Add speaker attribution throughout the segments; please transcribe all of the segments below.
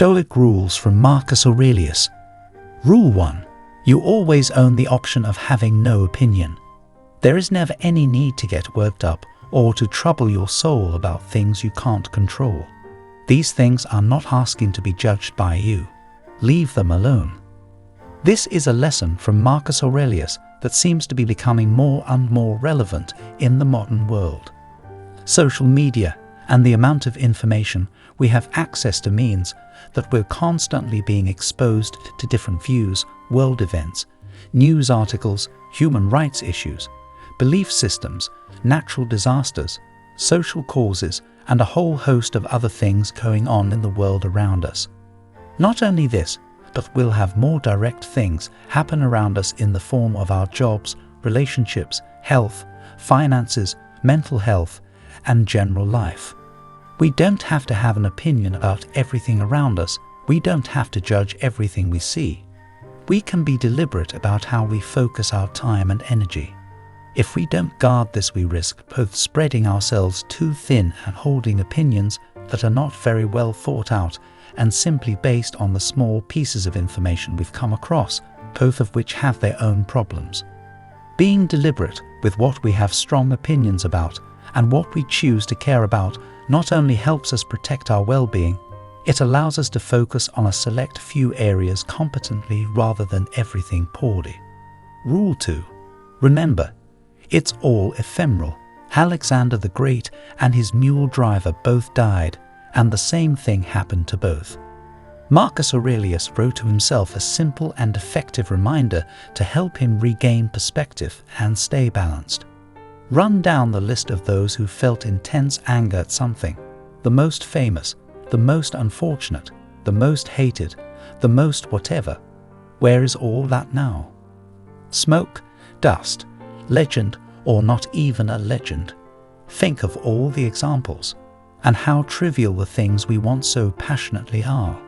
Speaker 1: Stoic rules from Marcus Aurelius. Rule 1. You always own the option of having no opinion. There is never any need to get worked up or to trouble your soul about things you can't control. These things are not asking to be judged by you. Leave them alone. This is a lesson from Marcus Aurelius that seems to be becoming more and more relevant in the modern world. Social media and the amount of information we have access to means that we're constantly being exposed to different views, world events, news articles, human rights issues, belief systems, natural disasters, social causes, and a whole host of other things going on in the world around us. Not only this, but we'll have more direct things happen around us in the form of our jobs, relationships, health, finances, mental health, and general life. We don't have to have an opinion about everything around us. We don't have to judge everything we see. We can be deliberate about how we focus our time and energy. If we don't guard this, we risk both spreading ourselves too thin and holding opinions that are not very well thought out and simply based on the small pieces of information we've come across, both of which have their own problems. Being deliberate with what we have strong opinions about and what we choose to care about not only helps us protect our well-being, it allows us to focus on a select few areas competently rather than everything poorly. Rule 2. Remember, it's all ephemeral. Alexander the Great and his mule driver both died, and the same thing happened to both. Marcus Aurelius wrote to himself a simple and effective reminder to help him regain perspective and stay balanced. Run down the list of those who felt intense anger at something: the most famous, the most unfortunate, the most hated, the most whatever. Where is all that now? Smoke, dust, legend, or not even a legend? Think of all the examples, and how trivial the things we want so passionately are.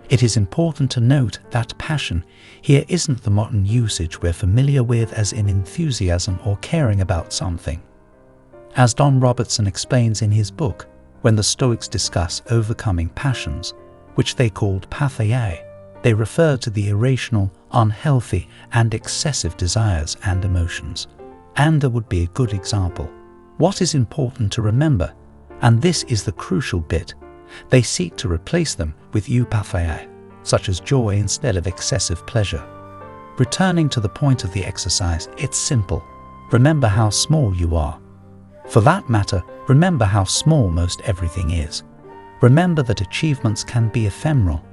Speaker 1: It is important to note that passion here isn't the modern usage we're familiar with, as in enthusiasm or caring about something. As Don Robertson explains in his book, when the Stoics discuss overcoming passions, which they called patheiai, they refer to the irrational, unhealthy, and excessive desires and emotions. Anger would be a good example. What is important to remember, and this is the crucial bit, they seek to replace them with eupatheiai, such as joy instead of excessive pleasure. Returning to the point of the exercise, it's simple. Remember how small you are. For that matter, remember how small most everything is. Remember that achievements can be ephemeral,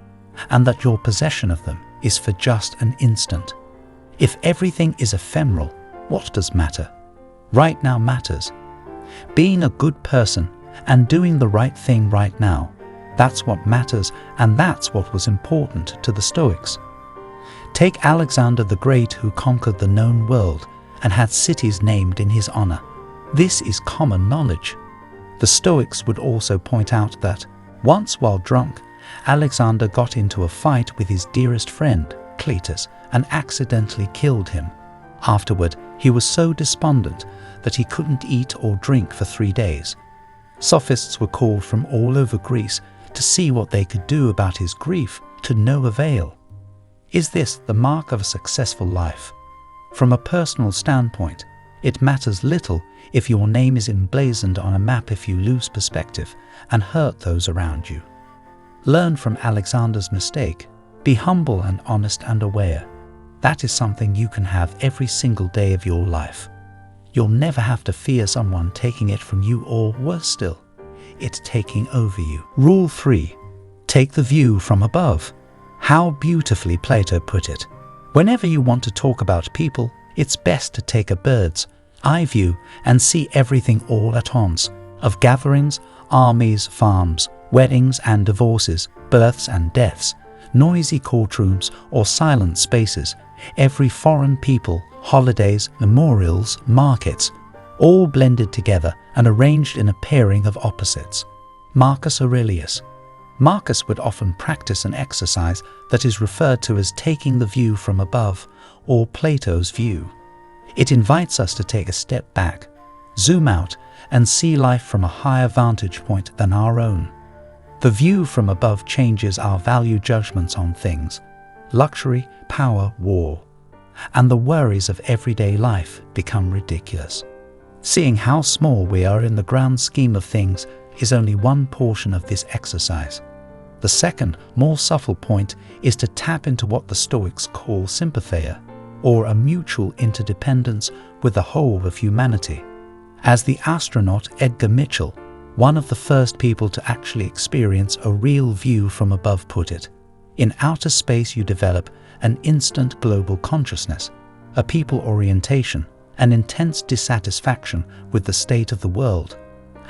Speaker 1: and that your possession of them is for just an instant. If everything is ephemeral, what does matter? Right now matters. Being a good person and doing the right thing right now, that's what matters, and that's what was important to the Stoics. Take Alexander the Great, who conquered the known world and had cities named in his honor. This is common knowledge. The Stoics would also point out that, once while drunk, Alexander got into a fight with his dearest friend, Cletus, and accidentally killed him. Afterward, he was so despondent that he couldn't eat or drink for 3 days. Sophists were called from all over Greece to see what they could do about his grief, to no avail. Is this the mark of a successful life? From a personal standpoint, it matters little if your name is emblazoned on a map if you lose perspective and hurt those around you. Learn from Alexander's mistake. Be humble and honest and aware. That is something you can have every single day of your life. You'll never have to fear someone taking it from you, or worse still, it taking over you. Rule 3. Take the view from above. How beautifully Plato put it. Whenever you want to talk about people, it's best to take a bird's eye view and see everything all at once, of gatherings, armies, farms, weddings and divorces, births and deaths, noisy courtrooms or silent spaces, every foreign people, holidays, memorials, markets, all blended together and arranged in a pairing of opposites. Marcus Aurelius. Marcus would often practice an exercise that is referred to as taking the view from above, or Plato's view. It invites us to take a step back, zoom out, and see life from a higher vantage point than our own. The view from above changes our value judgments on things, luxury, power, war, and the worries of everyday life become ridiculous. Seeing how small we are in the grand scheme of things is only one portion of this exercise. The second, more subtle point is to tap into what the Stoics call sympatheia, or a mutual interdependence with the whole of humanity. As the astronaut Edgar Mitchell, one of the first people to actually experience a real view from above, put it, in outer space you develop an instant global consciousness, a people orientation, an intense dissatisfaction with the state of the world,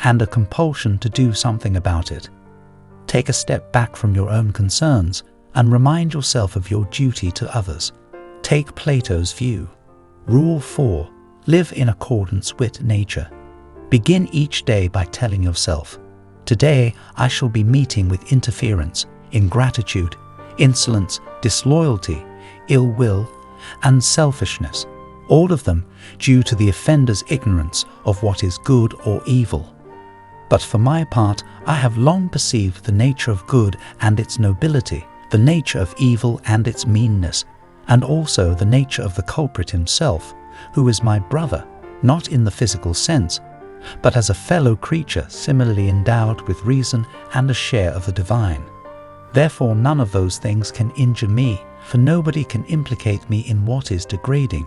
Speaker 1: and a compulsion to do something about it. Take a step back from your own concerns and remind yourself of your duty to others. Take Plato's view. Rule 4. Live in accordance with nature. Begin each day by telling yourself, today I shall be meeting with interference, ingratitude, insolence, disloyalty, ill will, and selfishness, all of them due to the offender's ignorance of what is good or evil. But for my part, I have long perceived the nature of good and its nobility, the nature of evil and its meanness, and also the nature of the culprit himself, who is my brother, not in the physical sense, but as a fellow creature similarly endowed with reason and a share of the divine. Therefore none of those things can injure me, for nobody can implicate me in what is degrading.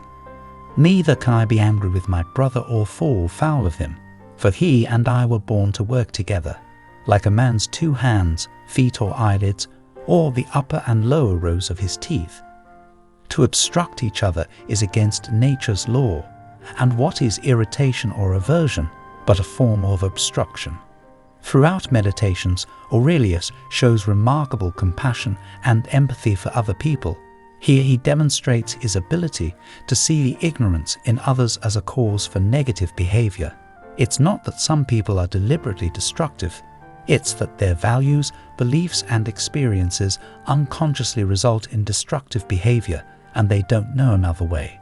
Speaker 1: Neither can I be angry with my brother or fall foul of him, for he and I were born to work together, like a man's 2 hands, feet or eyelids, or the upper and lower rows of his teeth. To obstruct each other is against nature's law, and what is irritation or aversion but a form of obstruction? Throughout Meditations, Aurelius shows remarkable compassion and empathy for other people. Here he demonstrates his ability to see the ignorance in others as a cause for negative behavior. It's not that some people are deliberately destructive, it's that their values, beliefs and experiences unconsciously result in destructive behavior and they don't know another way.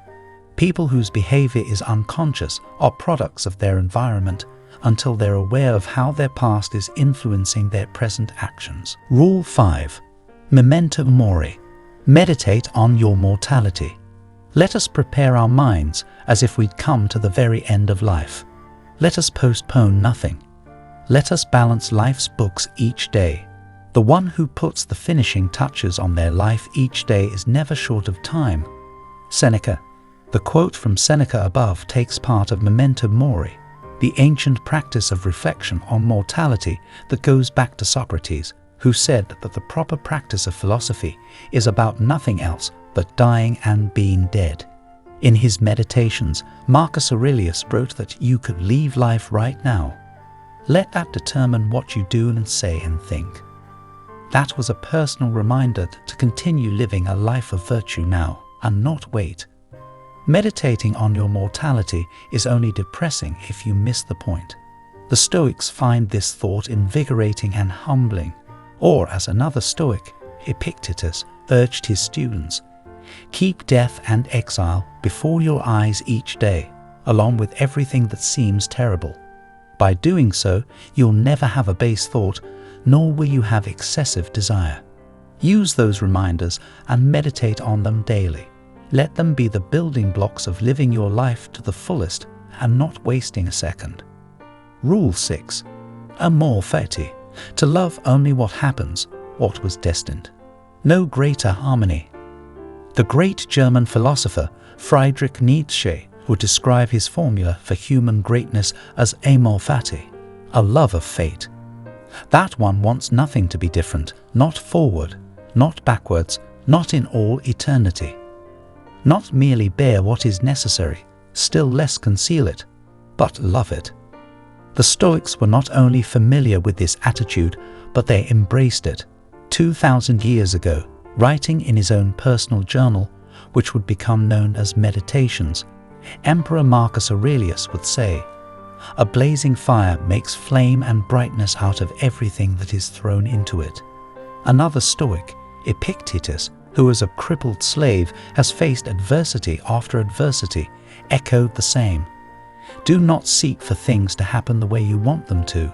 Speaker 1: People whose behavior is unconscious are products of their environment until they're aware of how their past is influencing their present actions. Rule 5. Memento mori. Meditate on your mortality. Let us prepare our minds as if we'd come to the very end of life. Let us postpone nothing. Let us balance life's books each day. The one who puts the finishing touches on their life each day is never short of time. Seneca. The quote from Seneca above takes part of memento mori, the ancient practice of reflection on mortality that goes back to Socrates, who said that the proper practice of philosophy is about nothing else but dying and being dead. In his Meditations, Marcus Aurelius wrote that you could leave life right now. Let that determine what you do and say and think. That was a personal reminder to continue living a life of virtue now and not wait. Meditating on your mortality is only depressing if you miss the point. The Stoics find this thought invigorating and humbling, or as another Stoic, Epictetus, urged his students, keep death and exile before your eyes each day, along with everything that seems terrible. By doing so, you'll never have a base thought, nor will you have excessive desire. Use those reminders and meditate on them daily. Let them be the building blocks of living your life to the fullest and not wasting a second. Rule 6. Amor fati. To love only what happens, what was destined. No greater harmony. The great German philosopher Friedrich Nietzsche would describe his formula for human greatness as amor fati, a love of fate. That one wants nothing to be different, not forward, not backwards, not in all eternity. Not merely bear what is necessary, still less conceal it, but love it. The Stoics were not only familiar with this attitude, but they embraced it. 2,000 years ago, writing in his own personal journal, which would become known as Meditations, Emperor Marcus Aurelius would say, "A blazing fire makes flame and brightness out of everything that is thrown into it." Another Stoic, Epictetus, who was a crippled slave, has faced adversity after adversity, echoed the same. Do not seek for things to happen the way you want them to.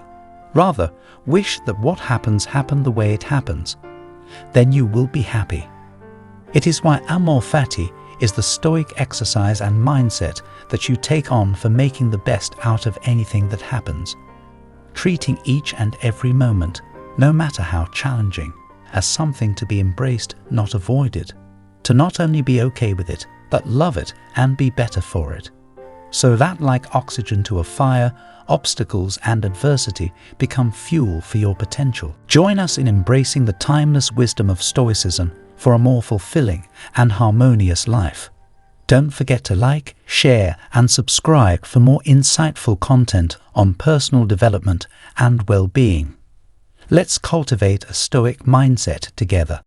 Speaker 1: Rather, wish that what happens happen the way it happens. Then you will be happy. It is why amor fati is the Stoic exercise and mindset that you take on for making the best out of anything that happens, treating each and every moment, no matter how challenging, as something to be embraced, not avoided, to not only be okay with it, but love it and be better for it. So that, like oxygen to a fire, obstacles and adversity become fuel for your potential. Join us in embracing the timeless wisdom of Stoicism for a more fulfilling and harmonious life. Don't forget to like, share, and subscribe for more insightful content on personal development and well-being. Let's cultivate a Stoic mindset together.